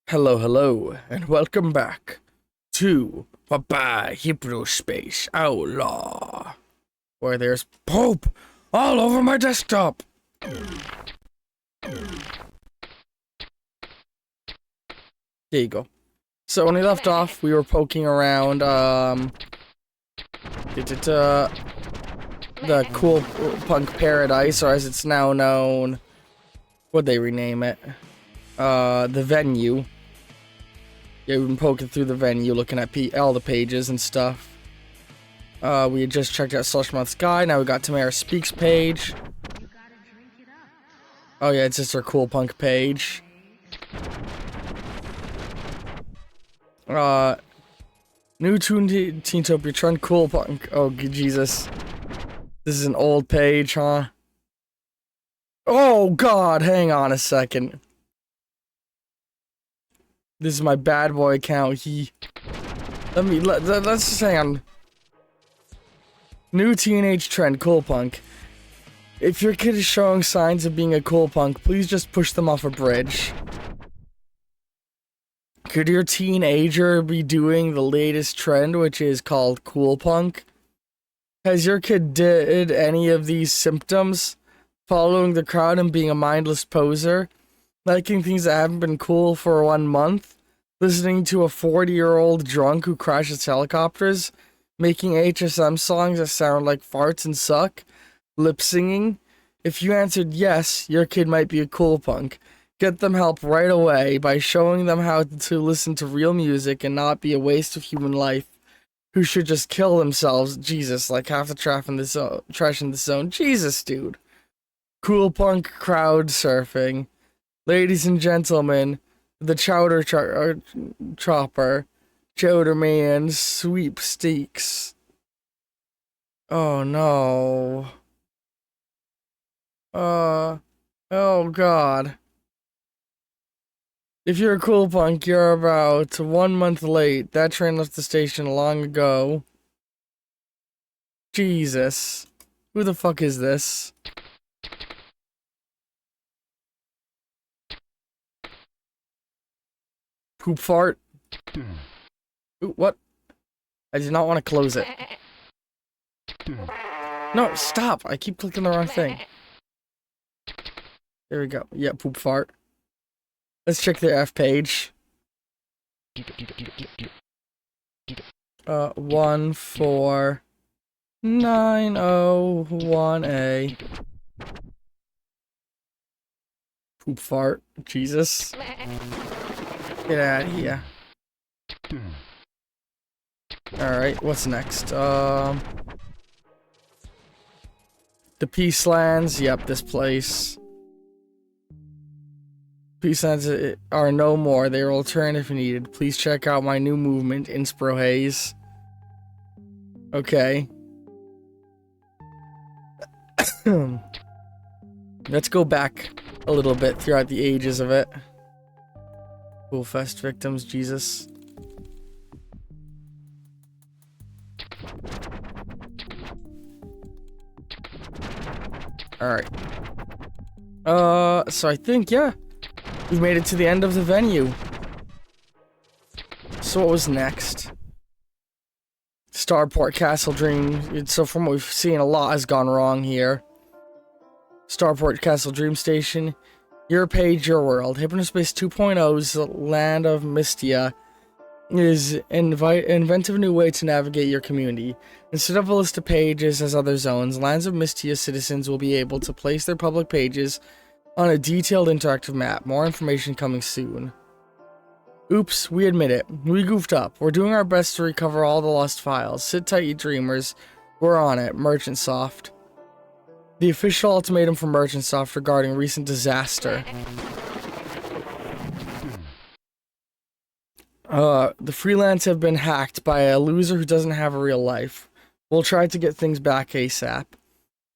Hello, hello, and welcome back to Hypnospace Outlaw, where there's poop all over my desktop. There you go. So when we left off, we were poking around, the Cool Punk Paradise, or as it's now known, what'd they rename it? The venue. Yeah, we've been poking through the venue, looking at all the pages and stuff. We had just checked out Slush Month's guide. Now we got Tamara Speaks page. Oh yeah, it's just her Cool Punk page. New Teentopia Trend Cool Punk. Oh Jesus, this is an old page, huh? Oh God, hang on a second. This is my bad boy account. Let's just hang on. New teenage trend, cool punk. If your kid is showing signs of being a cool punk, please just push them off a bridge. Could your teenager be doing the latest trend, which is called cool punk? Has your kid did any of these symptoms? Following the crowd and being a mindless poser? Liking things that haven't been cool for 1 month, listening to a 40-year-old drunk who crashes helicopters, making HSM songs that sound like farts and suck, lip singing. If you answered yes, your kid might be a cool punk. Get them help right away by showing them how to listen to real music and not be a waste of human life, who should just kill themselves. Jesus, like half the trash in the zone. Jesus, dude. Cool punk crowd surfing. Ladies and gentlemen, the Chowder Chopper, Chowder Man sweepstakes. Oh no. Oh God. If you're a cool punk, you're about 1 month late. That train left the station long ago. Jesus. Who the fuck is this? Poop fart. Ooh, what? I did not want to close it. No, stop! I keep clicking the wrong thing. There we go. Yeah, poop fart. Let's check their F page. 14901A. Poop fart. Jesus. Get out of here. Alright, what's next? The Peacelands. Yep, this place. Peacelands are no more. They will return if needed. Please check out my new movement, Inspiro Haze. Okay. Let's go back a little bit throughout the ages of it. Cool Fest victims, Jesus. Alright. So I think, yeah, we made it to the end of the venue. So what was next? Starport Castle Dream. So from what we've seen, a lot has gone wrong here. Starport Castle Dream Station. Your page, your world. Hypnospace 2.0's Land of Mystia is inventive new way to navigate your community. Instead of a list of pages as other zones, Lands of Mystia citizens will be able to place their public pages on a detailed interactive map. More information coming soon. Oops, we admit it. We goofed up. We're doing our best to recover all the lost files. Sit tight, you dreamers. We're on it. Merchant Soft. The official ultimatum from Merchant Soft regarding recent disaster. The Freelands have been hacked by a loser who doesn't have a real life. We'll try to get things back ASAP.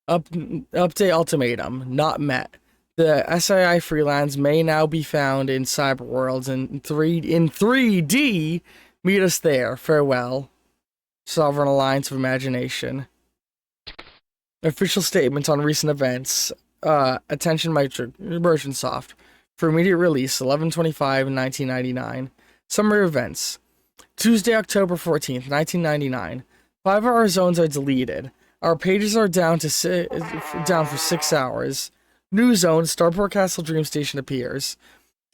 Update ultimatum. Not met. The SII Freelands may now be found in cyberworlds in 3D. Meet us there. Farewell. Sovereign Alliance of Imagination. Official statements on recent events. Attention Merchant Soft. For immediate release, 11/25/1999. Summary events. Tuesday, October 14th, 1999. 5 of our zones are deleted. Our pages are down for 6 hours. New zone, Starport Castle Dream Station appears.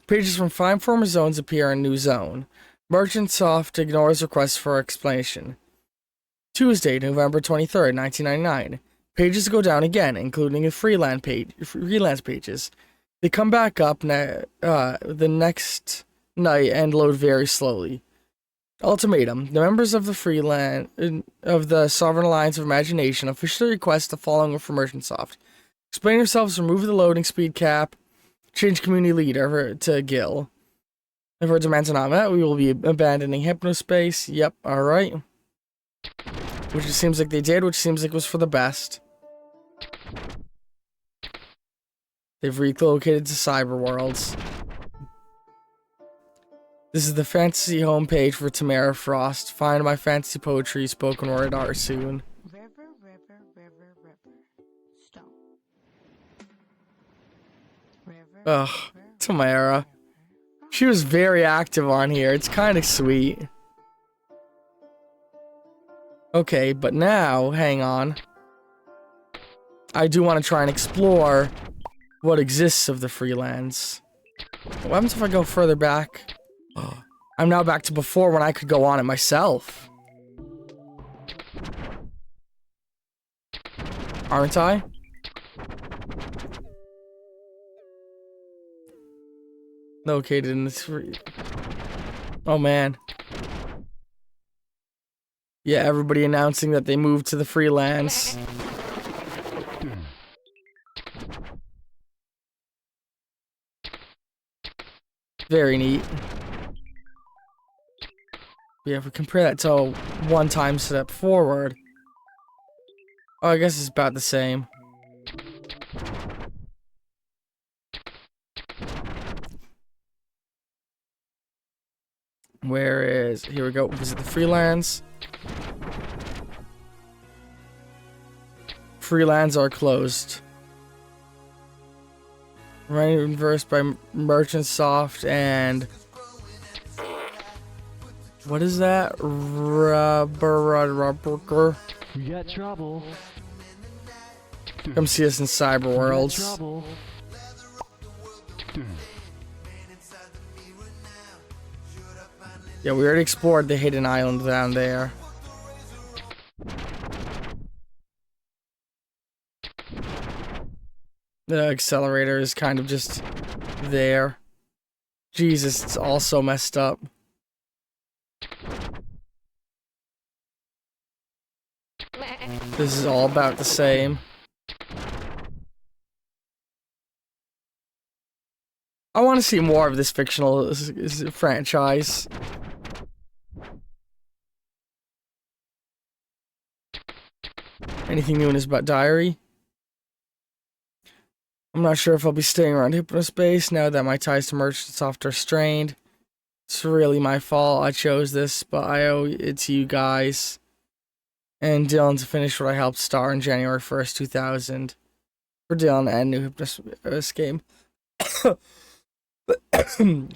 Pages from 5 former zones appear in new zone. Merchant Soft ignores requests for explanation. Tuesday, November 23rd, 1999. Pages go down again, including the freelance pages. They come back up the next night and load very slowly. Ultimatum. The members of the Sovereign Alliance of Imagination officially request the following from Merchant Soft. Explain yourselves, remove the loading speed cap, change community leader to Gil. If our demands are not met, we will be abandoning Hypnospace. Yep, alright. Which it seems like they did, which seems like was for the best. They've relocated to Cyber Worlds. This is the fantasy homepage for Tamara Frost. Find my fantasy poetry, spoken word art soon. River, stone. River, Ugh, Tamara. She was very active on here. It's kind of sweet. Okay, but now, hang on. I do want to try and explore what exists of the Freelands. What happens if I go further back? Oh, I'm now back to before when I could go on it myself. Aren't I? Located in this Oh man. Yeah, everybody announcing that they moved to the Freelands. Very neat. Yeah, if we compare that to a one-time step forward. Oh, I guess it's about the same. Where is... Here we go. Visit the Freelands. Freelands are closed. Reversed by Merchant Soft and... What is that? Rubber. We got trouble. Come see us in Cyber Worlds. Yeah, we already explored the hidden island down there. The accelerator is kind of just there. Jesus, it's all so messed up. This is all about the same. I want to see more of this fictional franchise. Anything new in his diary? I'm not sure if I'll be staying around Hypnospace now that my ties to Merchant Soft are strained. It's really my fault I chose this, but I owe it to you guys and Dylan to finish what I helped start on January 1st, 2000. For Dylan and new Hypnospace game.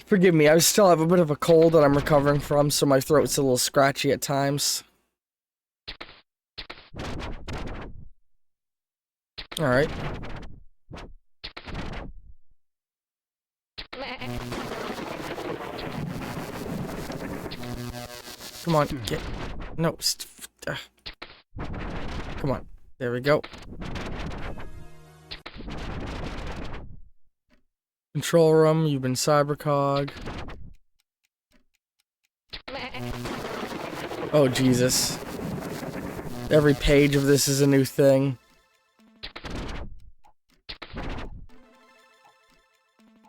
Forgive me, I still have a bit of a cold that I'm recovering from, so my throat's a little scratchy at times. Alright. Come on, get... No, come on. There we go. Control room, you've been cybercog. Oh, Jesus. Every page of this is a new thing.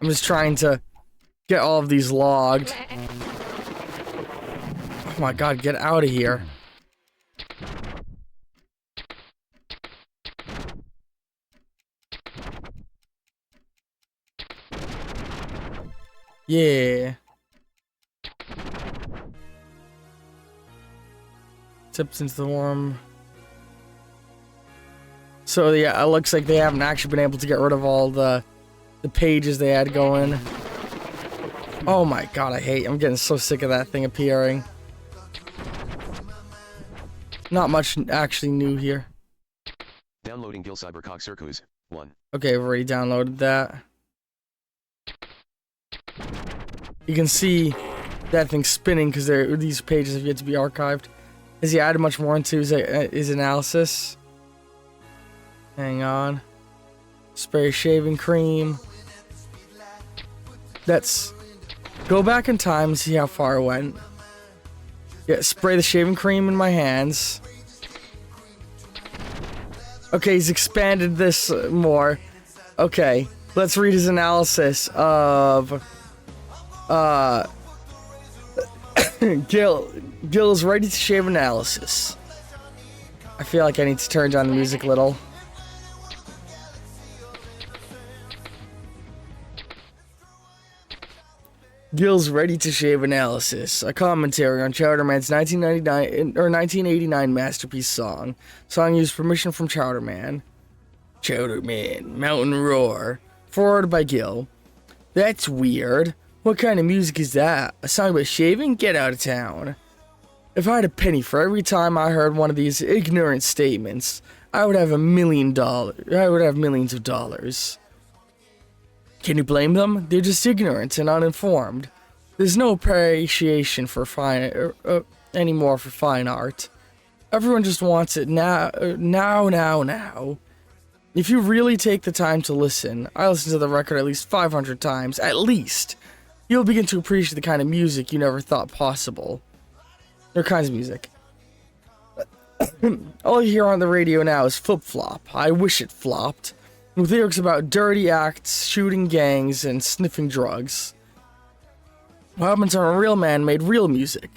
I'm just trying to get all of these logged. Oh my god, get out of here. Yeah. Tips into the worm. So yeah, it looks like they haven't actually been able to get rid of all the the pages they had going. Oh my god, I'm getting so sick of that thing appearing. Not much actually new here. Downloading Gil Cybercock Circus 1. Okay, I've already downloaded that. You can see that thing spinning because these pages have yet to be archived. Has he added much more into his analysis? Hang on. Spray shaving cream. Let's go back in time and see how far it went. Yeah, spray the shaving cream in my hands. Okay, he's expanded this more. Okay, let's read his analysis of Gil's ready to shave analysis. I feel like I need to turn down the music a little. Gil's ready to shave analysis, a commentary on Chowderman's 1989 masterpiece song. Song used permission from Chowderman. Chowderman, Mountain Roar. Forwarded by Gil. That's weird. What kind of music is that? A song about shaving? Get out of town. If I had a penny for every time I heard one of these ignorant statements, I would have $1 million. I would have millions of dollars. Can you blame them? They're just ignorant and uninformed. There's no appreciation for anymore for fine art. Everyone just wants it now. If you really take the time to listen, I listened to the record at least 500 times, at least, you'll begin to appreciate the kind of music you never thought possible. Or kinds of music. All you hear on the radio now is flip-flop. I wish it flopped. With lyrics about dirty acts, shooting gangs, and sniffing drugs. What happens when a real man made real music?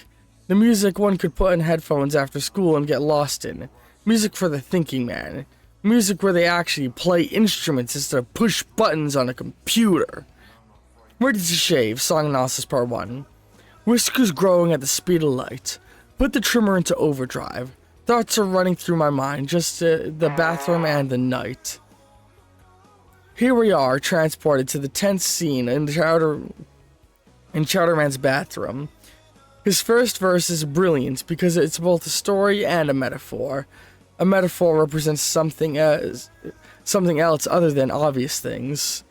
The music one could put in headphones after school and get lost in. Music for the thinking man. Music where they actually play instruments instead of push buttons on a computer. Ready to shave, song analysis part 1. Whiskers growing at the speed of light. Put the trimmer into overdrive. Thoughts are running through my mind, just the bathroom and the night. Here we are, transported to the tense scene in Chowderman's bathroom. His first verse is brilliant because it's both a story and a metaphor. A metaphor represents something else other than obvious things.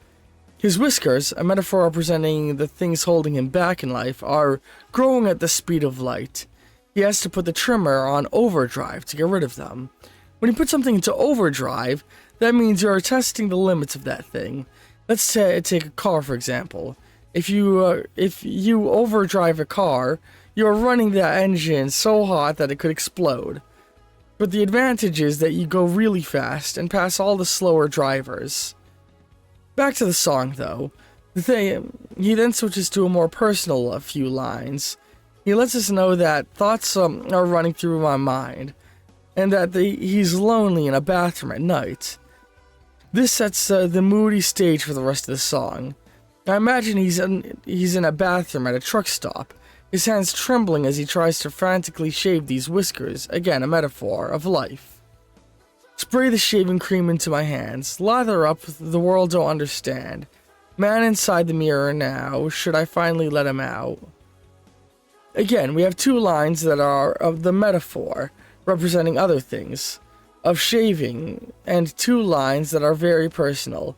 His whiskers, a metaphor representing the things holding him back in life, are growing at the speed of light. He has to put the trimmer on overdrive to get rid of them. When you put something into overdrive, that means you are testing the limits of that thing. Let's take a car, for example. If you overdrive a car, you are running that engine so hot that it could explode. But the advantage is that you go really fast and pass all the slower drivers. Back to the song, though. He then switches to a more personal few lines. He lets us know that thoughts are running through my mind, and that he's lonely in a bathroom at night. This sets the moody stage for the rest of the song. I imagine he's in a bathroom at a truck stop, his hands trembling as he tries to frantically shave these whiskers, again a metaphor of life. Spray the shaving cream into my hands, lather up, the world don't understand. Man inside the mirror now, should I finally let him out? Again, we have two lines that are of the metaphor, representing other things, of shaving, and two lines that are very personal.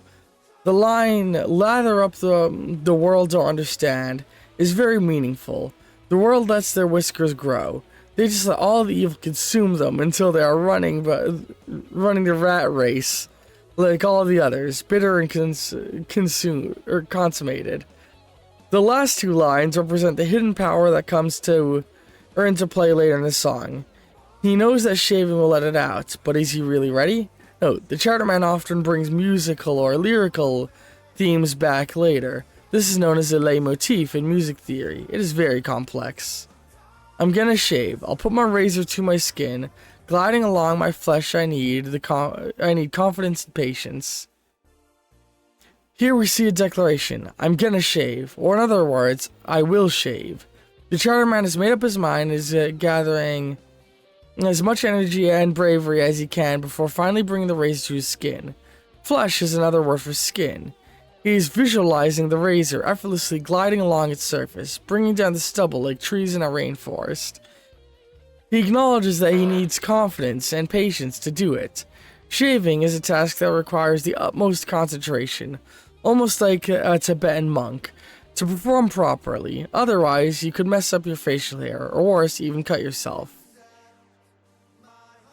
The line, lather up, the world don't understand, is very meaningful. The world lets their whiskers grow. They just let all the evil consume them until they are running the rat race, like all the others, bitter and consummated. The last two lines represent the hidden power that comes into play later in the song. He knows that shaving will let it out, but is he really ready? No, the Chowderman often brings musical or lyrical themes back later. This is known as a leitmotif in music theory. It is very complex. I'm gonna shave. I'll put my razor to my skin. Gliding along my flesh I need confidence and patience. Here we see a declaration. I'm gonna shave. Or in other words, I will shave. The Chowderman has made up his mind and is gathering as much energy and bravery as he can before finally bringing the razor to his skin. Flesh is another word for skin. He's visualizing the razor effortlessly gliding along its surface, bringing down the stubble like trees in a rainforest. He acknowledges that he needs confidence and patience to do it. Shaving is a task that requires the utmost concentration, almost like a Tibetan monk, to perform properly. Otherwise, you could mess up your facial hair, or worse, even cut yourself.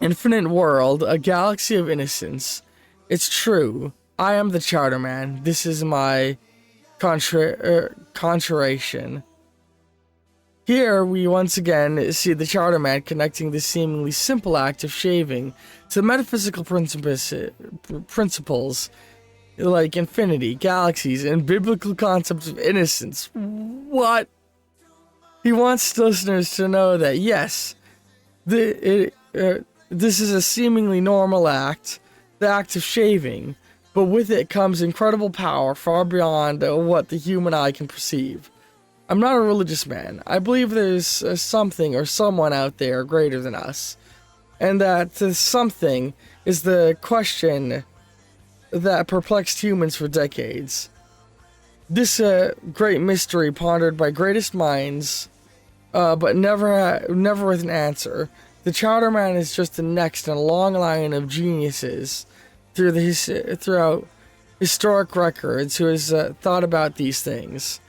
Infinite world, a galaxy of innocence. It's true. I am the Chowderman. This is my conjuration. Here, we once again see the Chowderman connecting the seemingly simple act of shaving to metaphysical principles like infinity, galaxies, and biblical concepts of innocence. What? He wants listeners to know that, yes, this is a seemingly normal act, the act of shaving, but with it comes incredible power far beyond what the human eye can perceive. I'm not a religious man. I believe there's something or someone out there greater than us, and that something is the question that perplexed humans for decades. This great mystery pondered by greatest minds, but never with an answer. The Chowderman is just the next in a long line of geniuses throughout historic records who has thought about these things.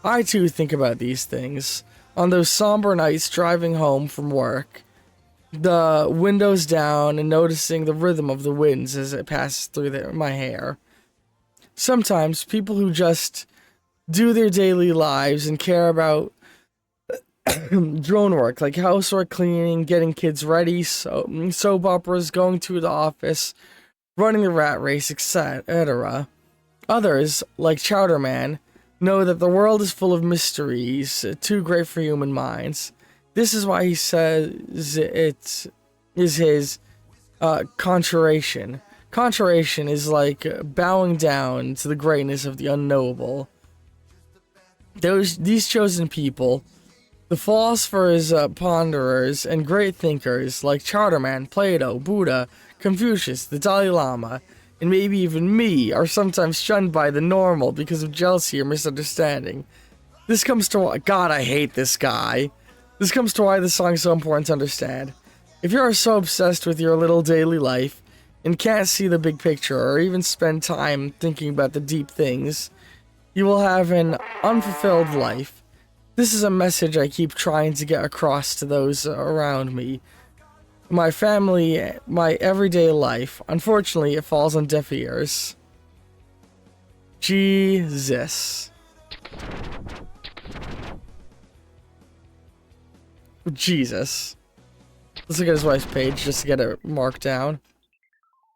I too think about these things on those somber nights driving home from work, the windows down and noticing the rhythm of the winds as it passes through my hair. Sometimes people who just do their daily lives and care about drone work like housework, cleaning, getting kids ready, soap operas, going to the office, running the rat race, etc. Others, like Chowderman, know that the world is full of mysteries too great for human minds. This is why he says it is his conjuration. Conjuration is like bowing down to the greatness of the unknowable. These chosen people, the philosophers, ponderers, and great thinkers like Chowderman, Plato, Buddha, Confucius, the Dalai Lama, and maybe even me, are sometimes shunned by the normal because of jealousy or misunderstanding. This comes to why— God, I hate this guy. This comes to why this song is so important to understand. If you are so obsessed with your little daily life and can't see the big picture or even spend time thinking about the deep things, you will have an unfulfilled life. This is a message I keep trying to get across to those around me. My family, my everyday life. Unfortunately, it falls on deaf ears. Jesus. Jesus. Let's look at his wife's page just to get it marked down.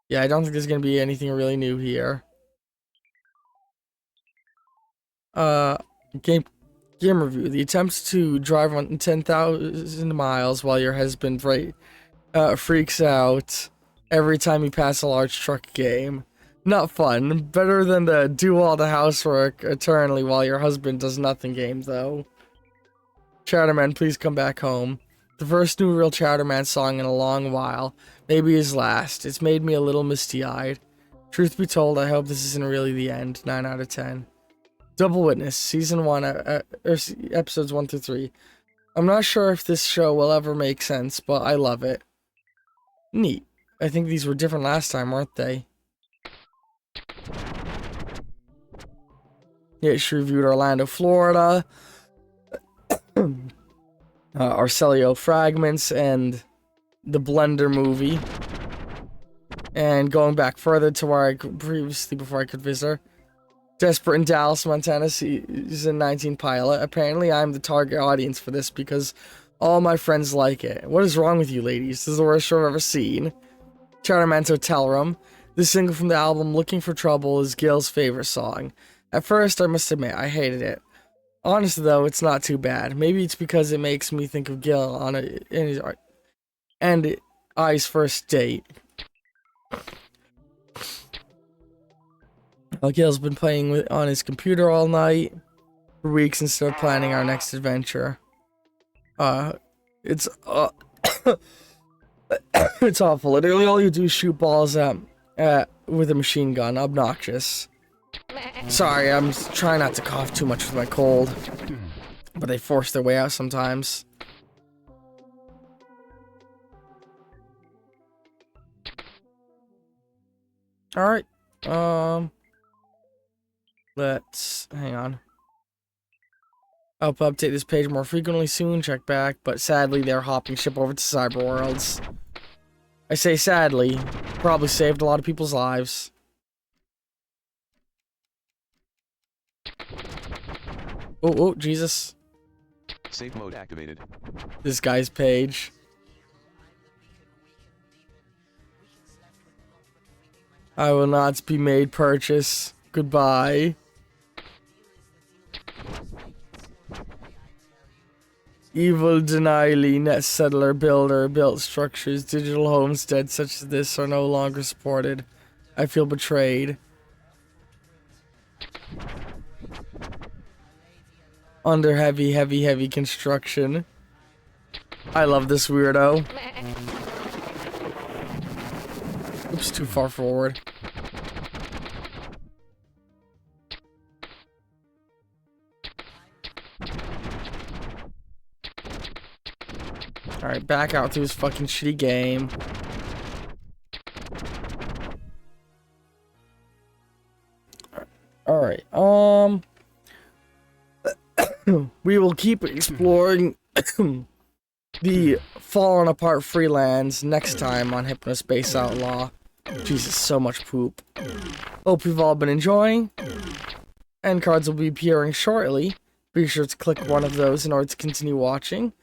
Yeah, I don't think there's gonna be anything really new here. Game review. The attempts to drive on 10,000 miles while your husband freaks out every time you pass a large truck game. Not fun. Better than the do all the housework eternally while your husband does nothing game, though. Chowderman, please come back home. The first new real Chowderman song in a long while. Maybe his last. It's made me a little misty-eyed. Truth be told, I hope this isn't really the end. 9 out of 10. Double Witness, Season 1, Episodes 1 through 3. I'm not sure if this show will ever make sense, but I love it. Neat. I think these were different last time, weren't they? Yeah, she reviewed Orlando, Florida. Arcelio Fragments and the Blender movie. And going back further to where I could previously, before I could visit her. Desperate in Dallas, Montana, Season 19 pilot. Apparently, I'm the target audience for this because all my friends like it. What is wrong with you, ladies? This is the worst show I've ever seen. Chowderman's Hotel Room. This single from the album Looking for Trouble is Gil's favorite song. At first, I must admit, I hated it. Honestly, though, it's not too bad. Maybe it's because it makes me think of Gil and I's first date. Gil's been playing on his computer all night for weeks instead of planning our next adventure. It's awful. Literally, all you do is shoot balls at with a machine gun. Obnoxious. Sorry, I'm trying not to cough too much with my cold. But they force their way out sometimes. Alright. Let's... hang on. I'll update this page more frequently soon, check back, but sadly they're hopping ship over to Cyberworlds. I say sadly, probably saved a lot of people's lives. Oh, Jesus. Safe mode activated. This guy's page. I will not be made purchase. Goodbye. Evil denially, net settler, builder, built structures, digital homesteads such as this are no longer supported. I feel betrayed. Under heavy construction. I love this weirdo. Oops, too far forward. Alright, back out to his fucking shitty game. Alright, we will keep exploring the fallen apart Freelands next time on Hypnospace Outlaw. Jesus, so much poop. Hope you've all been enjoying. End cards will be appearing shortly. Be sure to click one of those in order to continue watching.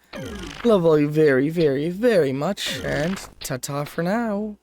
Love all you very much, and ta-ta for now.